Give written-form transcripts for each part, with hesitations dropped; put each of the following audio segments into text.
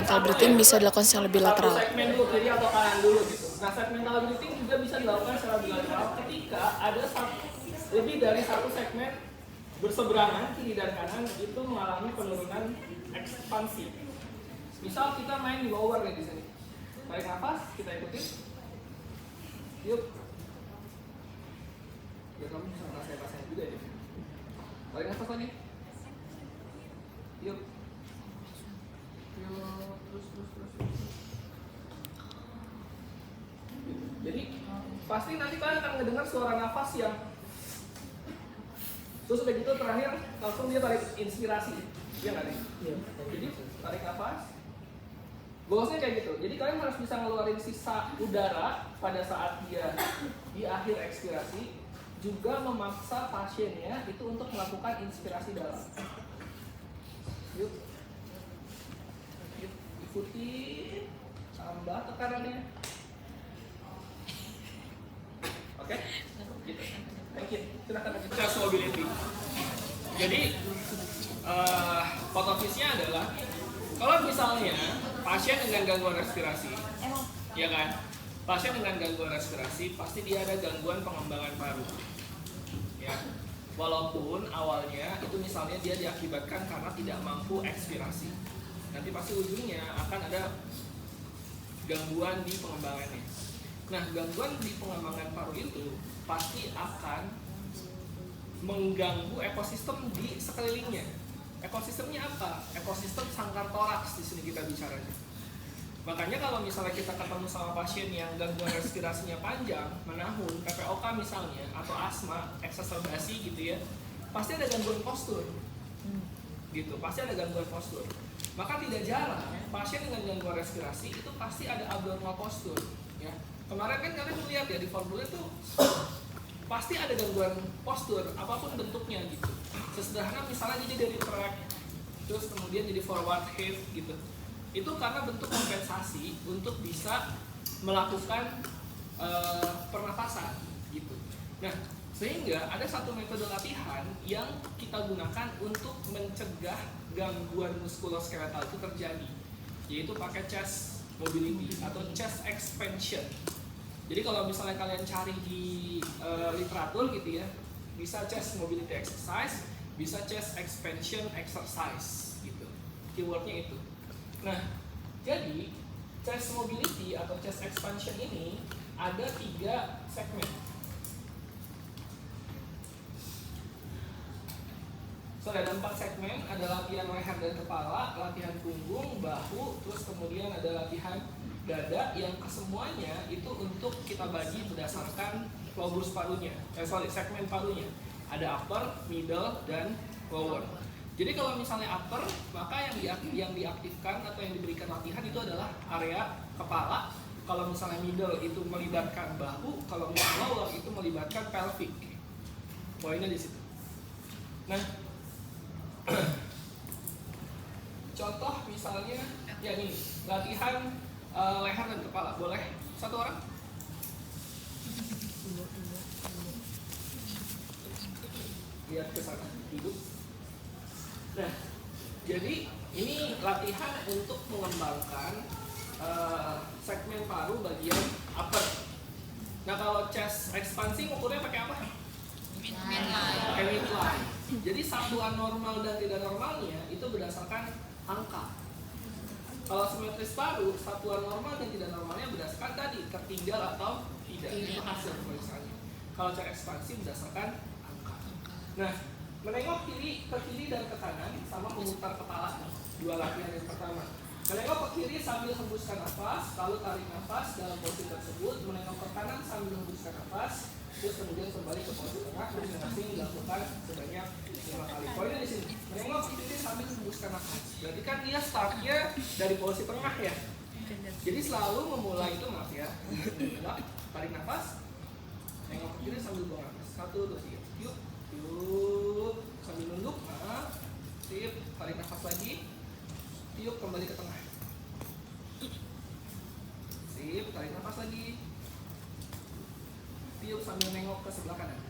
segmental breathing bisa dilakukan secara bilateral. Segmen dulu, kiri atau kanan dulu gitu. Nah, segmental breathing juga bisa dilakukan secara bilateral ketika ada lebih dari satu segmen berseberangan kiri dan kanan itu mengalami penurunan ekspansi. Misal kita main di lower nih di sini. Tarik nafas, kita ikutin. Yuk. Biar kamu bisa ngerasain juga ya. Tarik nafas lagi. Yuk. Terus. Jadi pasti nanti kalian akan mendengar suara nafas yang terus udah gitu terakhir langsung dia tarik inspirasi. Iya nggak nih? Iya. Jadi tarik nafas. Goalsnya kayak gitu. Jadi kalian harus bisa ngeluarin sisa udara pada saat dia di akhir ekspirasi, juga memaksa pasiennya itu untuk melakukan inspirasi dalam. Yuk, ikuti, tambah tekanannya. Oke? Gitu. Thank you. Silakan lanjut. Chest mobility. Jadi hipotesisnya adalah kalau misalnya pasien dengan gangguan respirasi, ya kan? Pasien dengan gangguan respirasi pasti dia ada gangguan pengembangan paru. Ya. Walaupun awalnya itu misalnya dia diakibatkan karena tidak mampu ekspirasi. Nanti pasti ujungnya akan ada gangguan di pengembangannya. Nah, gangguan di pengembangan paru itu pasti akan mengganggu ekosistem di sekelilingnya. Ekosistemnya apa? Ekosistem sangkar toraks di sini kita bicaranya. Makanya kalau misalnya kita ketemu sama pasien yang gangguan respirasinya panjang, menahun, PPOK misalnya, atau asma, eksaserbasi gitu ya, pasti ada gangguan postur. Gitu, pasti ada gangguan postur. Maka tidak jarang pasien dengan gangguan respirasi itu pasti ada abnormal postur. Ya. Kemarin kan kalian lihat ya di formulir itu pasti ada gangguan postur apapun bentuknya gitu. Sesederhana misalnya jadi dari track terus kemudian jadi forward hip gitu. Itu karena bentuk kompensasi untuk bisa melakukan pernafasan gitu. Nah, sehingga ada satu metode latihan yang kita gunakan untuk mencegah gangguan muskuloskeletal itu terjadi, yaitu pakai chest mobility atau chest expansion. Jadi kalau misalnya kalian cari di literatur gitu ya, bisa chest mobility exercise, bisa chest expansion exercise gitu. Keywordnya itu. Nah, jadi chest mobility atau chest expansion ini ada 3 segmen. So, ada 4 segmen, ada latihan leher dan kepala, latihan punggung, bahu, terus kemudian ada latihan dada yang kesemuanya itu untuk kita bagi berdasarkan lobus parunya, segmen parunya. Ada upper, middle, dan lower. Jadi kalau misalnya upper, maka yang diaktifkan atau yang diberikan latihan itu adalah area kepala. Kalau misalnya middle itu melibatkan bahu, kalau misalnya lower itu melibatkan pelvic. Poinnya di situ. Nah, contoh misalnya yang ini, latihan leher dan kepala. Boleh satu orang? Lihat ke sana, duduk. Nah, jadi ini latihan untuk mengembangkan segmen paru bagian upper. Nah, kalau chest ekspansi ukurnya pakai apa? Pakai midline. Jadi satuan normal dan tidak normalnya itu berdasarkan angka. Kalau simetris paru, satuan normal dan tidak normalnya berdasarkan tadi tertinggal atau tidak. Itu hasil pemeriksanya. Kalau cara ekspansi berdasarkan angka. Nah, menengok ke kiri dan ke kanan sama memutar kepala. 2 latihan yang pertama. Menengok ke kiri sambil hembuskan nafas, lalu tarik nafas dalam posisi tersebut. Menengok ke kanan sambil hembuskan nafas, terus kemudian kembali ke posisi tengah. Masing-masing dilakukan sebanyak 5 kali. Poinnya di sini. Menengok ke kiri sambil hembuskan nafas. Berarti kan dia startnya dari posisi tengah ya. Jadi selalu memulai itu maaf ya. Tarik nafas. Menengok ke kiri sambil buang nafas. 1, 2, 3. Yuk. Yuk, sambil nunduk, sip, tarik nafas lagi, yuk kembali ke tengah, sip, tarik nafas lagi, yuk sambil nengok ke sebelah kanan,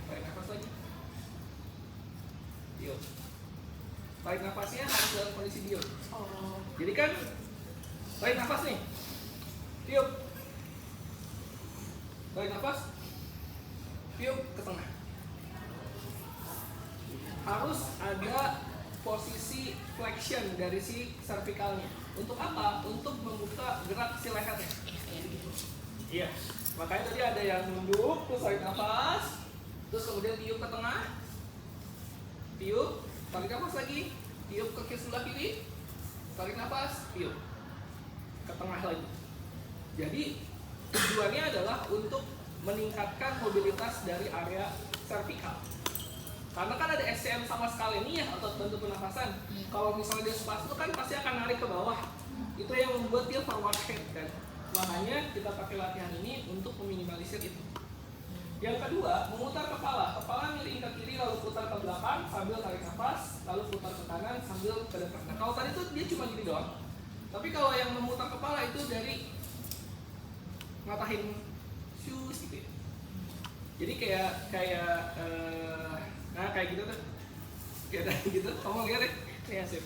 tarik nafas lagi, yuk, tarik nafasnya harus dalam kondisi Jadi kan tarik nafas nih, tiup, tarik nafas, tiup ke tengah. Harus ada posisi flexion dari si cervicalnya. Untuk apa? Untuk membuka gerak si lehernya. Iya. Makanya tadi ada yang nunduk, terus tarik nafas, terus kemudian tiup ke tengah, tiup, tarik nafas lagi, tiup ke sebelah kiri, tarik nafas, tiup ke tengah lagi. Jadi tujuannya adalah untuk meningkatkan mobilitas dari area cervical. Karena kan ada SCM sama sekali nih ya, otot bantu pernafasan. Kalau misalnya dia spasm itu kan pasti akan narik ke bawah. Itu yang membuat dia forward head kan. Makanya kita pakai latihan ini untuk meminimalisir itu. Yang kedua, memutar kepala. Kepala miring ke kiri lalu putar ke belakang sambil tarik nafas, lalu putar ke kanan sambil ke depan. Nah, kalau tadi tuh dia cuma gini doang. Tapi kalau yang memutar kepala itu dari ngatahin shoes gitu ya. Jadi nah kayak gitu tuh, kayak gitu. Kamu lihat deh, ya sip.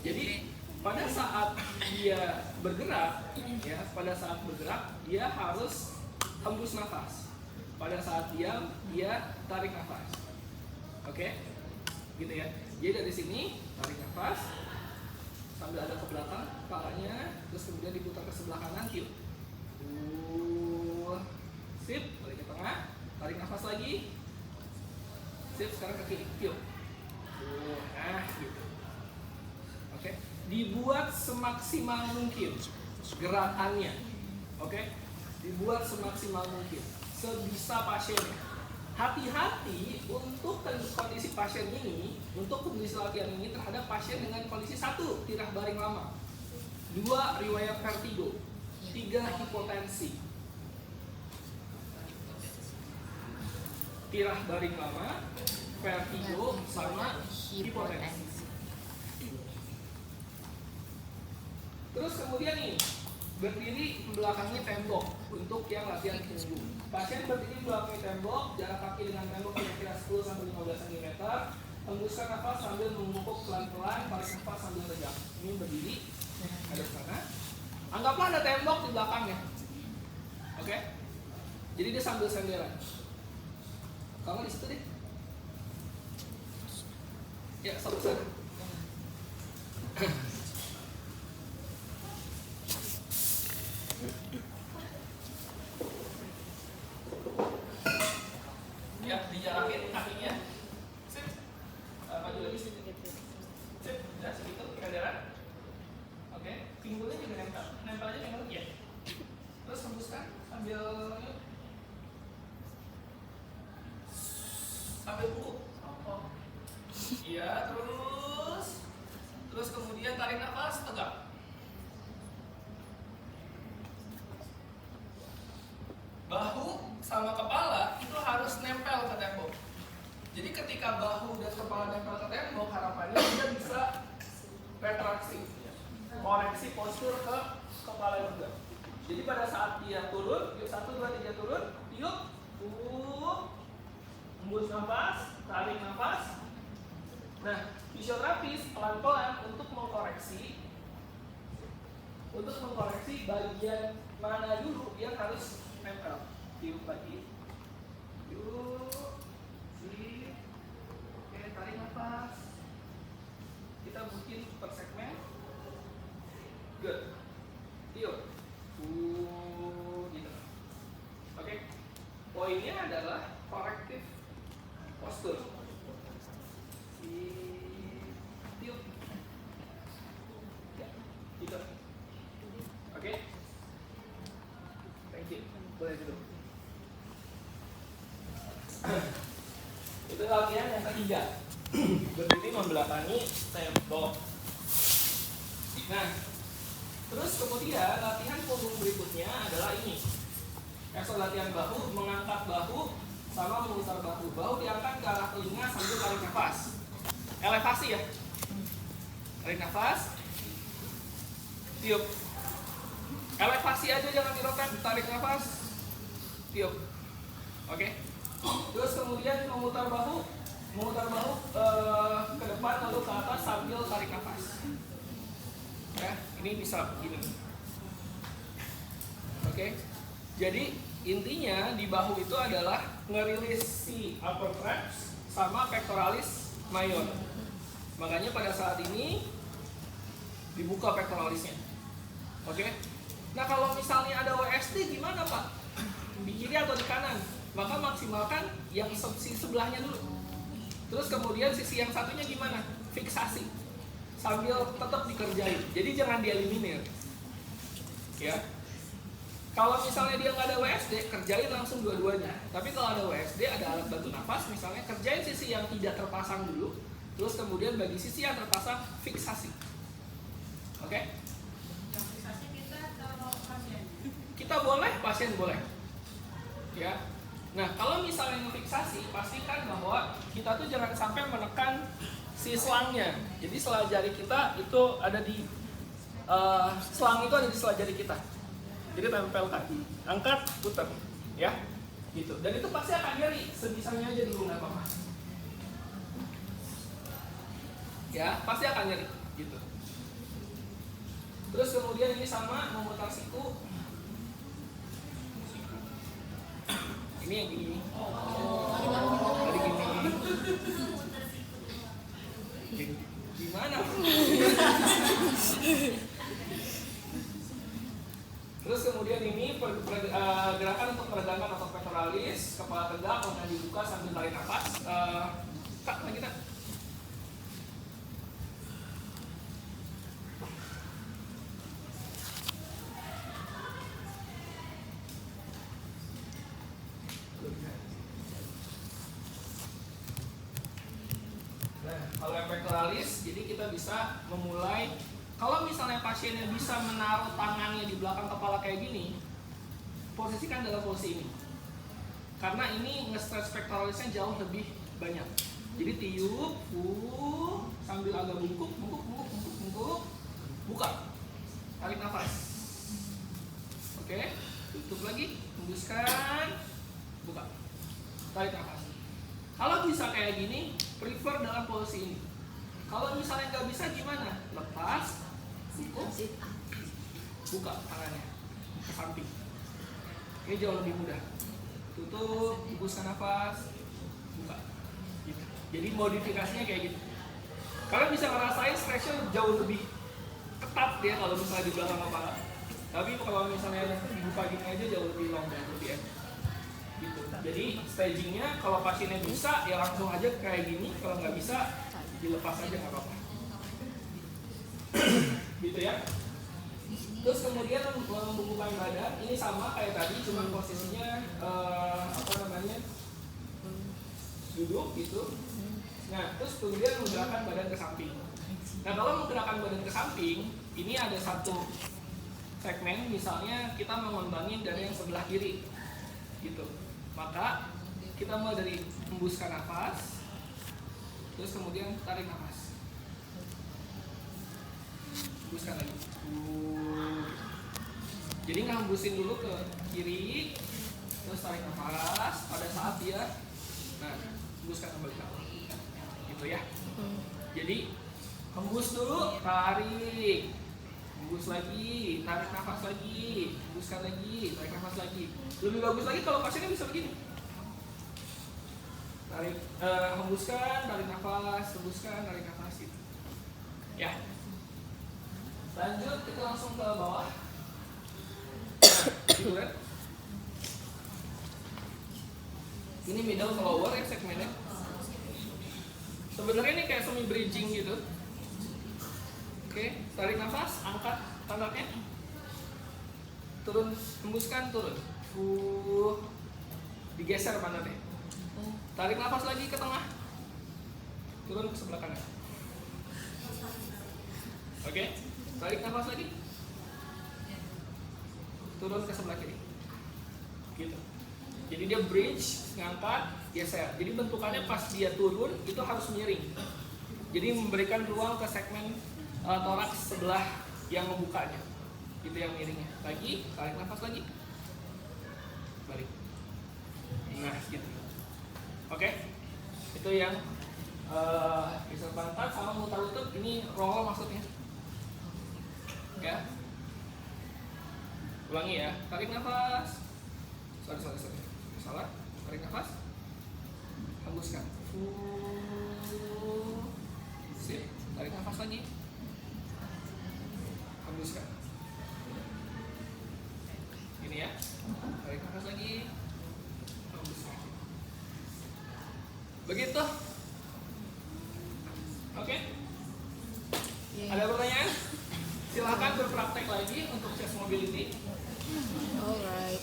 Jadi pada saat dia bergerak, ya pada saat bergerak dia harus hembus nafas. Pada saat diam dia tarik nafas. Oke, gitu ya. Jadi dari sini tarik nafas sambil ada ke belakang kepalanya, terus kemudian diputar ke sebelah kanan, tiup. Sip, balik ke tengah, tarik nafas lagi. Sip, sekarang ke kiri, tiup. Nah, gitu. Oke, dibuat semaksimal mungkin gerakannya. Oke, dibuat semaksimal mungkin sebisa pasiennya. Hati-hati untuk kondisi pasien ini, untuk kondisi latihan ini terhadap pasien dengan kondisi 1 tirah baring lama, 2 riwayat vertigo, 3 hipotensi. Tirah baring lama, vertigo, sama hipotensi. Terus kemudian ini berdiri belakangnya tembok untuk yang latihan punggung. Pasien berdiri belakangnya tembok, jarak kaki dengan tembok kira-kira 10-15 cm. Hembuskan nafas sambil memupuk pelan-pelan, tarik nafas sambil tegak. Ini berdiri, ada ke sana. Anggaplah ada tembok di belakangnya. Oke? Jadi dia sambil senderan. Kamu di situ deh. Ya, sambil sana. Ya, dijarakin kakinya. Sip. Maju lagi sedikit. Sip, ya segitu kendaraan. Oke, pinggulnya juga nempel. Nempel aja pinggul ya. Terus hembuskan sambil pukul. Iya, terus kemudian tarik nafas tegak. Bahu sama kepala itu harus nempel ke tembok. Jadi ketika bahu dan kepala nempel ke tembok, harapannya dia bisa retraksi, koreksi postur ke kepala juga. Jadi pada saat dia turun, 1, 2, 3 turun, tiup, hembus nafas, tarik nafas. Nah, fisioterapis pelan-pelan untuk mengkoreksi bagian mana dulu yang harus nempel. Tiup lagi, tiup, sip. Oke, tarik nafas. Kita bikin per segmen. Good. Tiup. Gitu. Oke. Poinnya adalah korektif postur. Tiup. Ya, gitu. Oke. Thank you. Boleh dulu. Itu latihan yang ketiga. Berdiri membelakangi tembok. Nah, terus kemudian latihan punggung berikutnya adalah ini. Ekstra latihan bahu, mengangkat bahu sama memutar bahu. Bahu diangkat ke arah telinga sambil tarik nafas. Elevasi ya. Tarik nafas. Tiup. Elevasi aja, jangan diroket. Tarik nafas. Tiup. Oke. Terus kemudian memutar bahu ke depan lalu ke atas sambil tarik nafas. Ya, Ini bisa begini. Oke. Jadi intinya di bahu itu adalah ngerilis si upper traps sama pectoralis major. Makanya pada saat ini dibuka pectoralisnya. Oke. Nah kalau misalnya ada WSD gimana Pak? Di kiri atau di kanan? Maka maksimalkan yang sisi sebelahnya dulu. Terus kemudian sisi yang satunya gimana? Fiksasi. Sambil tetap dikerjain. Jadi jangan dieliminir. Ya. Kalau misalnya dia nggak ada WSD, kerjain langsung dua-duanya. Tapi kalau ada WSD, ada alat bantu nafas, misalnya kerjain sisi yang tidak terpasang dulu, terus kemudian bagi sisi yang terpasang, fiksasi. Oke? Yang fiksasi kita kalau pasien. Kita boleh, pasien boleh. Ya. Nah, kalau misalnya fiksasi, pastikan bahwa kita tuh jangan sampai menekan si selangnya. Jadi sela jari kita itu ada di selang itu ada di sela jari kita. Jadi tempelkan, angkat, putar, ya, gitu. Dan itu pasti akan nyeri, sebisanya aja dulu nggak apa-apa. Ya, pasti akan nyeri, gitu. Terus kemudian ini sama memutar siku. Ini yang gini. Tadi gini. Gimana? Terus kemudian ini gerakan untuk meregangkan otot pectoralis, kepala tegak, lengan dibuka sambil tarik nafas. Kak, lagi tak? Nah, kalau yang pectoralis, jadi kita bisa memulai. Kalau misalnya pasiennya bisa menaruh tangannya di belakang kepala kayak gini, posisikan dalam posisi ini. Karena ini nge-stretch pectoralisnya jauh lebih banyak. Jadi tiup, sambil agak bungkuk, buka. Tarik nafas. Oke, tutup lagi, hembuskan, buka. Tarik nafas. Kalau bisa kayak gini, prefer dalam posisi ini. Kalau misalnya nggak bisa gimana? Lepas. Buka tangannya ke samping. Ini jauh lebih mudah. Tutup, hembuskan nafas, buka. Gitu. Jadi modifikasinya kayak gitu. Kalian bisa ngerasain stretchnya jauh lebih ketat ya kalau misalnya di belakang kepala. Tapi kalau misalnya dibuka gini aja jauh lebih longgar, lebih enak. Gitu. Jadi stagingnya kalau pasiennya bisa ya langsung aja kayak gini. Kalau nggak bisa dilepas aja nggak apa-apa. Gitu ya. Terus kemudian membungkukkan badan, ini sama kayak tadi, cuma posisinya duduk gitu. Nah, terus kemudian menggerakkan badan ke samping. Nah, kalau menggerakkan badan ke samping, ini ada satu segmen, misalnya kita mengembangin dari yang sebelah kiri, gitu. Maka kita mulai dari hembuskan nafas, terus kemudian tarik nafas. Hembuskan lagi. Jadi ngambusin dulu ke kiri, terus tarik nafas. Pada saat dia, nah, hembuskan kembali ke bawah, gitu ya. Jadi hembus dulu, tarik, hembus lagi, tarik nafas lagi, hembuskan lagi, tarik nafas lagi. Lebih bagus lagi kalau pasiennya bisa begini. Tarik, hembuskan, tarik nafas, hembuskan, tarik nafas, gitu. Ya. Lanjut kita langsung ke bawah. Gitu kan? Ini middle to lower ya segmennya. Sebenarnya ini kayak semi bridging gitu. Oke, tarik nafas, angkat pantatnya. Turun, hembuskan, turun. Digeser pantatnya. Tarik nafas lagi ke tengah. Turun ke sebelah kanan. Oke. Tarik nafas lagi. Turun ke sebelah kiri. Gitu. Jadi dia bridge, ngangkat, geser. Jadi bentukannya pas dia turun itu harus miring. Jadi memberikan ruang ke segmen toraks sebelah yang membukanya. Itu yang miringnya. Lagi, tarik nafas lagi. Balik. Nah, gitu. Oke. Itu yang geser pantat sama mutar lutut. Ini roll maksudnya. Ya. Ulangi ya. Tarik nafas. Sorry. Salah. Tarik nafas. Hembuskan. Sip. Tarik nafas lagi. Hembuskan. Ini ya. Tarik nafas lagi. Hembuskan. Begitu. Oke. Ada pertanyaan? Silakan berpraktek lagi untuk chest mobility. Alright.